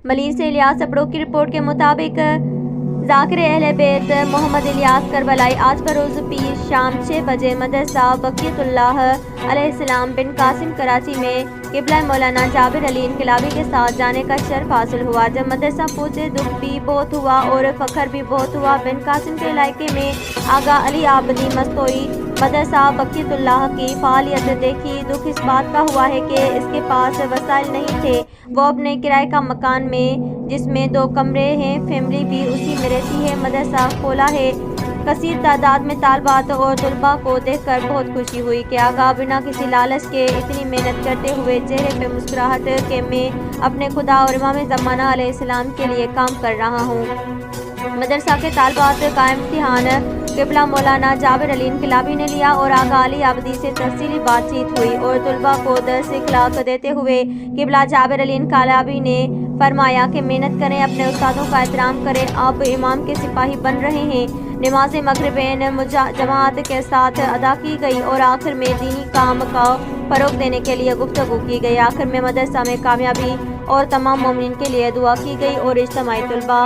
ملیر سے الیاس اپڑو کی رپورٹ کے مطابق ذاکر اہل بیت محمد الیاس کربلائی آج بروز پیر شام 6 بجے مدرسہ بقیت اللہ علیہ السلام بن قاسم کراچی میں قبلہ مولانا جابر علی انقلابی کے ساتھ جانے کا شرف حاصل ہوا۔ جب مدرسہ پہنچے دکھ بھی بہت ہوا اور فخر بھی بہت ہوا۔ بن قاسم کے علاقے میں آغا علی آبدی مستوئی مدرسہ بقیت اللہ کی فعالیت دیکھی۔ دکھ اس بات کا ہوا ہے کہ اس کے پاس وسائل نہیں تھے۔ وہ اپنے کرائے کا مکان میں جس میں 2 کمرے ہیں، فیملی بھی اسی میں رہتی ہے، مدرسہ کھولا ہے۔ کثیر تعداد میں طالبات اور طلباء کو دیکھ کر بہت خوشی ہوئی کہ آغا بنا کسی لالچ کے اتنی محنت کرتے ہوئے چہرے پہ مسکراہٹ کہ میں اپنے خدا اور امام زمانہ علیہ السلام کے لیے کام کر رہا ہوں۔ مدرسہ کے طالبات کا امتحان قبلہ مولانا جابر علی انقلابی نے لیا اور آغا علی آبدی سے تفصیلی بات چیت ہوئی اور طلباء کو درس اخلاق دیتے ہوئے قبلہ جابر علی انقلابی نے فرمایا کہ محنت کریں، اپنے استادوں کا احترام کریں، آپ امام کے سپاہی بن رہے ہیں۔ نماز مغربین جماعت کے ساتھ ادا کی گئی اور آخر میں دینی کام کا فروغ دینے کے لیے گفتگو کی گئی۔ آخر میں مدرسہ میں کامیابی اور تمام مومنین کے لیے دعا کی گئی اور اجتماعی طلباء